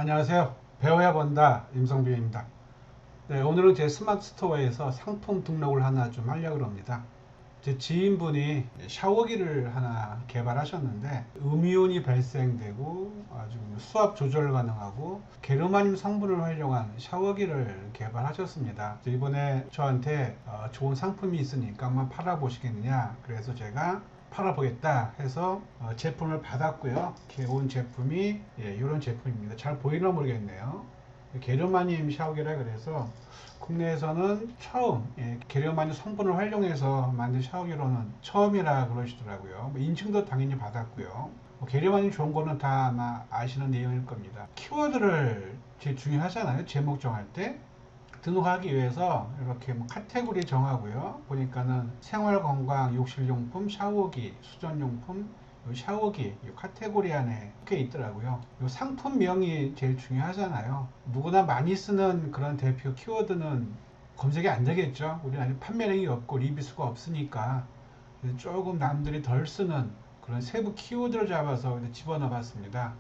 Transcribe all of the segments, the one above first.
안녕하세요. 배워야 본다 임성빈입니다. 네, 오늘은 제 스마트 스토어에서 상품 등록을 하나 좀 하려고 합니다. 제 지인분이 샤워기를 하나 개발하셨는데 음이온이 발생되고 아주 수압 조절 가능하고 게르마늄 성분을 활용한 샤워기를 개발하셨습니다. 이번에 저한테 좋은 상품이 있으니까 한번 팔아보시겠느냐, 그래서 제가 팔아보겠다 해서 제품을 받았고요. 이렇게 온 제품이 이런 제품입니다. 잘 보이나 모르겠네요. 게르마늄 샤워기라 그래서 국내에서는 처음 게르마늄 성분을 활용해서 만든 샤워기로는 처음이라 그러시더라고요. 인증도 당연히 받았고요. 게르마늄 좋은 거는 다 아마 아시는 내용일 겁니다. 키워드를 제일 중요하잖아요. 제목 정할 때. 등록하기 위해서 이렇게 카테고리 정하고요. 보니까는 생활건강, 욕실용품, 샤워기, 수전용품, 샤워기 이 카테고리 안에 꽤 있더라고요. 이 상품명이 제일 중요하잖아요. 누구나 많이 쓰는 그런 대표 키워드는 검색이 안 되겠죠. 우리는 아직 판매량이 없고 리뷰수가 없으니까 조금 남들이 덜 쓰는 그런 세부 키워드를 잡아서 집어넣어 봤습니다.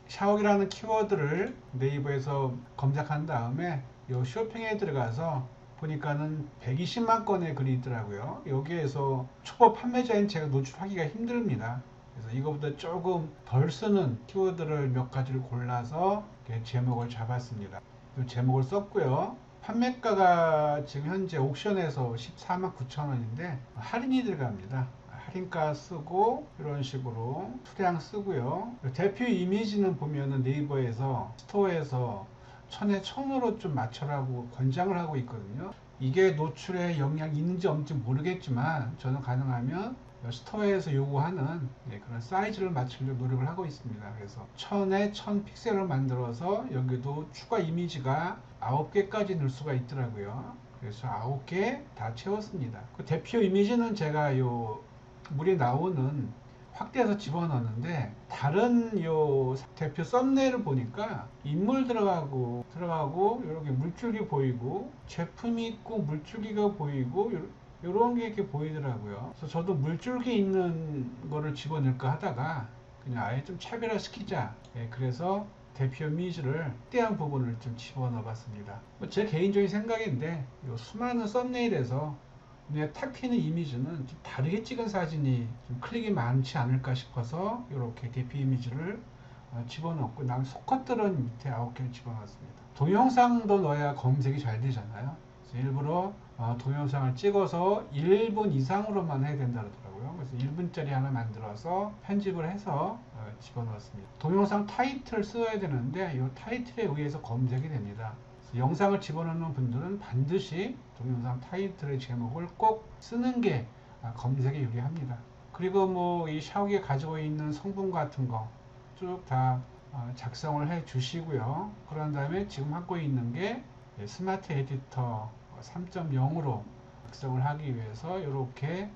샤워기라는 키워드를 네이버에서 검색한 다음에 요 쇼핑에 들어가서 보니까는 120만 건의 글이 있더라고요. 여기에서 초보 판매자인 제가 노출하기가 힘듭니다. 그래서 이거보다 조금 덜 쓰는 키워드를 몇 가지를 골라서 제목을 잡았습니다. 제목을 썼고요. 판매가가 지금 현재 옥션에서 14만 9천 원인데 할인이 들어갑니다. 할인가 쓰고 이런 식으로 수량 쓰고요. 대표 이미지는 보면은 네이버에서 스토어에서 1000에 1000으로 좀 맞춰라고 권장을 하고 있거든요. 이게 노출에 영향이 있는지 없는지 모르겠지만 저는 가능하면 스토어에서 요구하는 그런 사이즈를 맞추려고 노력을 하고 있습니다. 그래서 1000에 1000 픽셀을 만들어서 여기도 추가 이미지가 9개까지 넣을 수가 있더라고요. 그래서 9개 다 채웠습니다. 그 대표 이미지는 제가 요 물이 나오는 확대해서 집어넣었는데 다른 요 대표 썸네일을 보니까 인물 들어가고 이렇게 물줄기 보이고 제품이 있고 물줄기가 보이고 요런 게 이렇게 보이더라고요. 그래서 저도 물줄기 있는 거를 집어넣을까 하다가 그냥 아예 좀 차별화 시키자. 그래서 대표 이미지를 확대한 부분을 좀 집어넣어 봤습니다. 제 개인적인 생각인데 요 수많은 썸네일에서 눈에 탁 튀는 이미지는 좀 다르게 찍은 사진이 좀 클릭이 많지 않을까 싶어서 이렇게 대표 이미지를 집어넣고 남 속것들은 밑에 9개를 집어넣었습니다. 동영상도 넣어야 검색이 잘 되잖아요. 그래서 일부러 동영상을 찍어서 1분 이상으로만 해야 된다 그러더라고요. 그래서 1분짜리 하나 만들어서 편집을 해서 집어넣었습니다. 동영상 타이틀 써야 되는데 이 타이틀에 의해서 검색이 됩니다. 영상을 집어넣는 분들은 반드시 동영상 타이틀의 제목을 꼭 쓰는 게 검색에 유리합니다. 그리고 뭐 이 샤워기에 가지고 있는 성분 같은 거 쭉 다 작성을 해 주시고요. 그런 다음에 지금 갖고 있는 게 스마트 에디터 3.0으로 작성을 하기 위해서 이렇게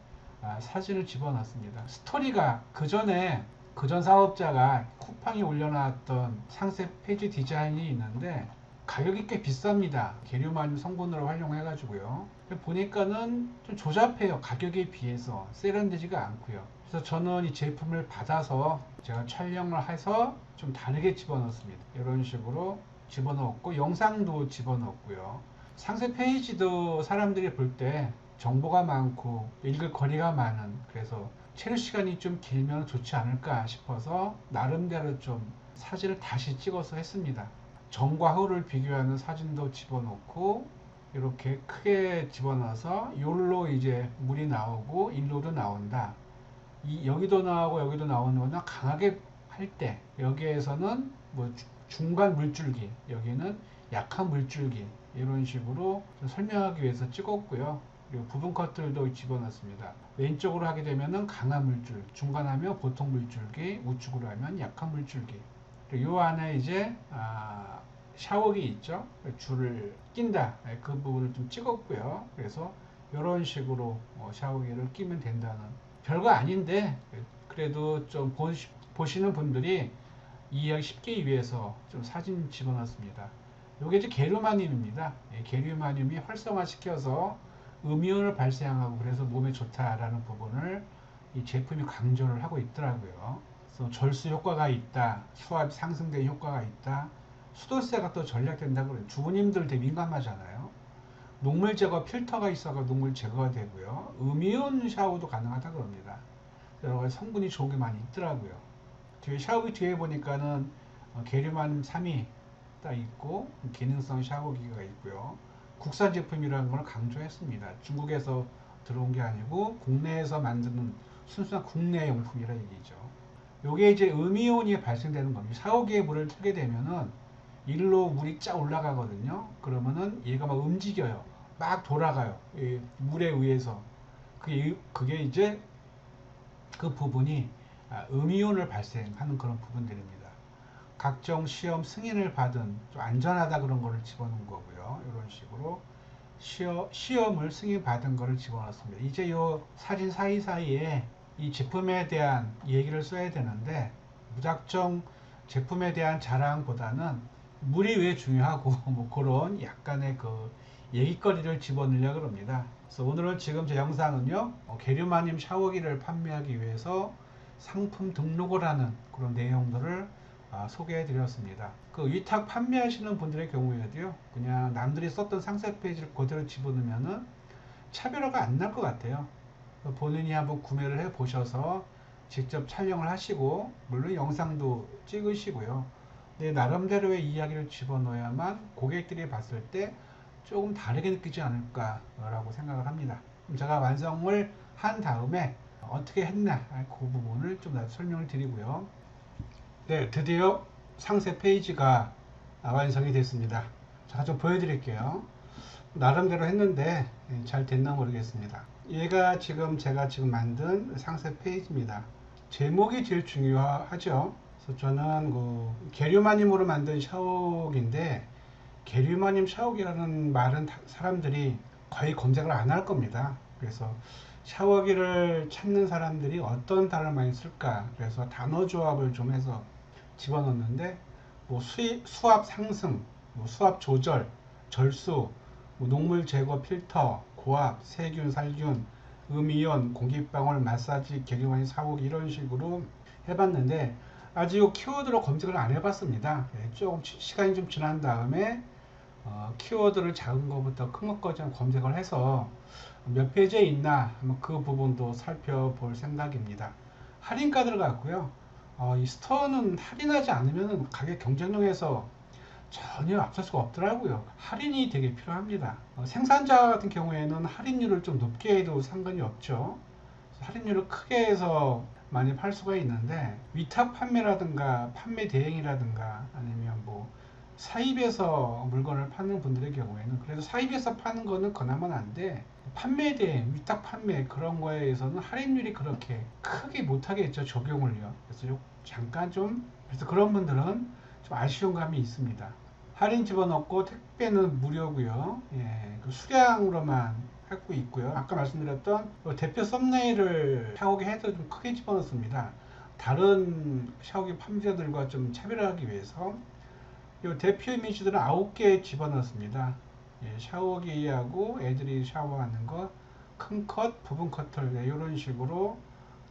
사진을 집어넣습니다. 스토리가 그전 사업자가 쿠팡이 올려놨던 상세 페이지 디자인이 있는데 가격이 꽤 비쌉니다. 계류마늄 성분으로 활용해가지고요. 보니까는 좀 조잡해요. 가격에 비해서 세련되지가 않고요. 그래서 저는 이 제품을 받아서 제가 촬영을 해서 좀 다르게 집어넣습니다. 이런 식으로 집어넣었고 영상도 집어넣었고요. 상세 페이지도 사람들이 볼 때 정보가 많고 읽을 거리가 많은, 그래서 체류 시간이 좀 길면 좋지 않을까 싶어서 나름대로 좀 사진을 다시 찍어서 했습니다. 전과 후를 비교하는 사진도 집어넣고 이렇게 크게 집어넣어서 요로 이제 물이 나오고 일로도 나온다. 여기도 나오고 여기도 나오는 거는 강하게 할 때 여기에서는 뭐 중간 물줄기, 여기는 약한 물줄기, 이런 식으로 설명하기 위해서 찍었고요. 그리고 부분 컷들도 집어넣습니다. 왼쪽으로 하게 되면은 강한 물줄, 중간하면 보통 물줄기, 우측으로 하면 약한 물줄기. 이 안에 이제 샤워기 있죠, 줄을 낀다, 그 부분을 좀 찍었고요. 그래서 이런 식으로 샤워기를 끼면 된다는, 별거 아닌데 그래도 좀 보시는 분들이 이해하기 쉽게 위해서 좀 사진 집어넣습니다. 이게 이제 게르마늄입니다. 게르마늄이 활성화시켜서 음이온을 발생하고 그래서 몸에 좋다라는 부분을 이 제품이 강조를 하고 있더라고요. 그래서 절수 효과가 있다, 수압이 상승된 효과가 있다, 수도세가 또 전략된다고 그래요. 주부님들 되게 민감하잖아요. 녹물 제거 필터가 있어서 녹물 제거가 되고요. 음이온 샤워도 가능하다 그럽니다. 여러 가지 성분이 좋은 게 많이 있더라고요. 뒤에 샤워기 뒤에 보니까는 계류만 3이 딱 있고 기능성 샤워기가 있고요. 국산 제품이라는 걸 강조했습니다. 중국에서 들어온 게 아니고 국내에서 만드는 순수한 국내 용품이라 얘기죠. 요게 이제 음이온이 발생되는 겁니다. 샤워기에 물을 틀게 되면은 일로 물이 쫙 올라가거든요. 그러면은 얘가 막 움직여요. 막 돌아가요. 이 물에 의해서. 그게 이제 그 부분이 음이온을 발생하는 그런 부분들입니다. 각종 시험 승인을 받은 좀 안전하다 그런 거를 집어넣은 거고요. 이런 식으로 시험을 승인받은 거를 집어넣습니다. 이제 요 사진 사이사이에 이 제품에 대한 얘기를 써야 되는데 무작정 제품에 대한 자랑보다는 물이 왜 중요하고 뭐 그런 약간의 그 얘기거리를 집어넣으려고 합니다. 그래서 오늘은 지금 제 영상은요, 게르마늄 샤워기를 판매하기 위해서 상품 등록을 하는 그런 내용들을 소개해 드렸습니다. 그 위탁 판매하시는 분들의 경우에도요, 그냥 남들이 썼던 상세 페이지를 그대로 집어넣으면은 차별화가 안 날 것 같아요. 본인이 한번 구매를 해 보셔서 직접 촬영을 하시고, 물론 영상도 찍으시고요. 내 나름대로의 이야기를 집어넣어야만 고객들이 봤을 때 조금 다르게 느끼지 않을까라고 생각을 합니다. 제가 완성을 한 다음에 어떻게 했나 그 부분을 좀 설명을 드리고요. 네, 드디어 상세 페이지가 완성이 됐습니다. 제가 좀 보여드릴게요. 나름대로 했는데 잘 됐나 모르겠습니다. 얘가 제가 지금 만든 상세 페이지입니다. 제목이 제일 중요하죠. 그래서 저는 그 게르마늄으로 만든 샤워기인데, 게르마늄 샤워기라는 말은 사람들이 거의 검색을 안 할 겁니다. 그래서 샤워기를 찾는 사람들이 어떤 단어를 많이 쓸까, 그래서 단어 조합을 좀 해서 집어넣는데, 뭐 수압 상승, 뭐 수압 조절, 절수, 뭐 녹물 제거 필터, 고압, 세균, 살균, 음이온, 공기방울, 마사지, 게르마늄 샤워기 이런 식으로 해봤는데 아직 키워드로 검색을 안 해봤습니다. 조금 시간이 좀 지난 다음에 키워드를 작은 것부터 큰 것까지 검색을 해서 몇 페이지에 있나 그 부분도 살펴볼 생각입니다. 할인가 들어갔고요. 이 스토어는 할인하지 않으면 가격 경쟁력에서 전혀 앞설 수가 없더라고요. 할인이 되게 필요합니다. 생산자 같은 경우에는 할인율을 좀 높게 해도 상관이 없죠. 할인율을 크게 해서 많이 팔 수가 있는데, 위탁 판매라든가 판매 대행이라든가 아니면 뭐 사입에서 물건을 파는 분들의 경우에는, 그래도 사입에서 파는 거는 그나마 난데 판매 대행, 위탁 판매 그런 거에 의해서는 할인율이 그렇게 크게 못하겠죠, 적용을요. 그래서 잠깐 그래서 그런 분들은 좀 아쉬운 감이 있습니다. 할인 집어넣고 택배는 무료고요. 예, 그 수량으로만 하고 있고요. 아까 말씀드렸던 대표 썸네일을 샤워기 헤더 좀 크게 집어넣습니다. 다른 샤워기 판매자들과 좀 차별화하기 위해서 이 대표 이미지들은 9개 집어넣습니다. 예, 샤워기하고 애들이 샤워하는 거, 큰 컷, 부분 컷을 이런 식으로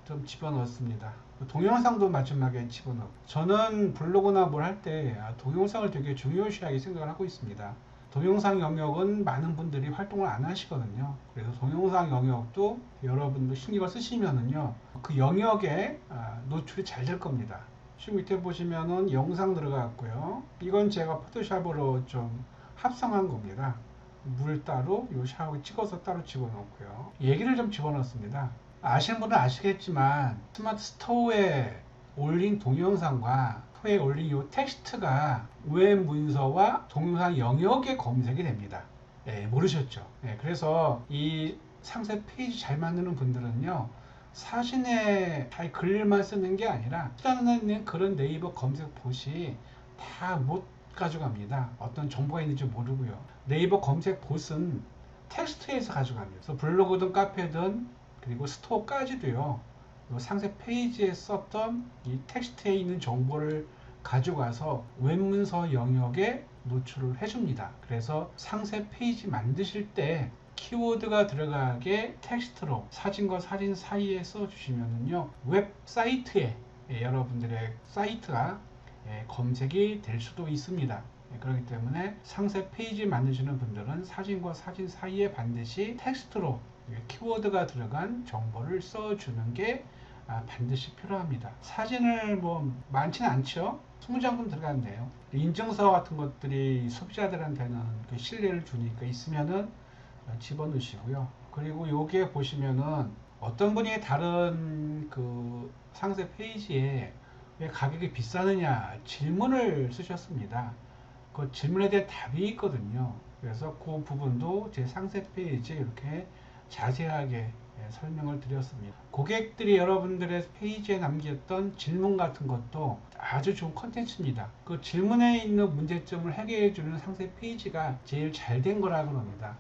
좀 집어넣습니다. 동영상도 마지막에 집어넣고, 저는 블로그나 뭘 할 때 동영상을 되게 중요시하게 생각을 하고 있습니다. 동영상 영역은 많은 분들이 활동을 안 하시거든요. 그래서 동영상 영역도 여러분도 신경을 쓰시면은요, 그 영역에 노출이 잘 될 겁니다. 지금 밑에 보시면은 영상 들어갔고요. 이건 제가 포토샵으로 좀 합성한 겁니다. 물 따로, 요 샤워기 찍어서 따로 집어넣고요. 얘기를 좀 집어넣습니다. 아시는 분은 아시겠지만 스마트 스토어에 올린 동영상과 후에 올린 이 텍스트가 웹 문서와 동영상 영역에 검색이 됩니다. 예, 모르셨죠? 예, 그래서 이 상세 페이지 잘 만드는 분들은요, 사진에 잘 글만 쓰는 게 아니라 시간에 그런 네이버 검색 봇이 다 못 가져갑니다. 어떤 정보가 있는지 모르고요. 네이버 검색 봇은 텍스트에서 가져갑니다. 그래서 블로그든 카페든 그리고 스토어까지도요, 상세 페이지에 썼던 이 텍스트에 있는 정보를 가져가서 웹문서 영역에 노출을 해줍니다. 그래서 상세 페이지 만드실 때 키워드가 들어가게 텍스트로 사진과 사진 사이에 써주시면요, 웹사이트에 여러분들의 사이트가 검색이 될 수도 있습니다. 그렇기 때문에 상세 페이지 만드시는 분들은 사진과 사진 사이에 반드시 텍스트로 키워드가 들어간 정보를 써주는 게 반드시 필요합니다. 사진을 뭐 많지는 않죠. 20장 정도 들어간대요. 인증서 같은 것들이 소비자들한테는 그 신뢰를 주니까 있으면은 집어넣으시고요. 그리고 요게 보시면은 어떤 분이 다른 그 상세 페이지에 왜 가격이 비싸느냐 질문을 쓰셨습니다. 그 질문에 대한 답이 있거든요. 그래서 그 부분도 제 상세 페이지에 이렇게 자세하게 설명을 드렸습니다. 고객들이 여러분들의 페이지에 남겼던 질문 같은 것도 아주 좋은 컨텐츠입니다. 그 질문에 있는 문제점을 해결해 주는 상세 페이지가 제일 잘 된 거라고 합니다.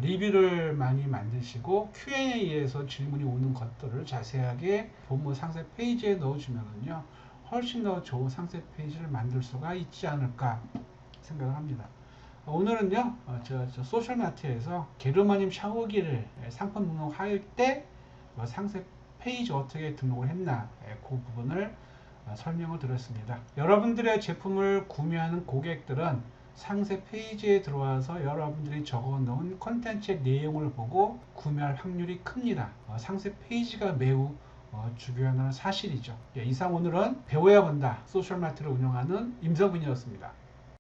리뷰를 많이 만드시고 Q&A에서 질문이 오는 것들을 자세하게 본문 상세 페이지에 넣어주면요 훨씬 더 좋은 상세 페이지를 만들 수가 있지 않을까 생각을 합니다. 오늘은요 저 소셜마트에서 게르마늄 샤워기를 상품 등록할 때 상세 페이지 어떻게 등록을 했나 그 부분을 설명을 드렸습니다. 여러분들의 제품을 구매하는 고객들은 상세 페이지에 들어와서 여러분들이 적어 놓은 콘텐츠의 내용을 보고 구매할 확률이 큽니다. 상세 페이지가 매우 중요한 사실이죠. 이상 오늘은 배워야 본다 소셜마트를 운영하는 임성빈이었습니다.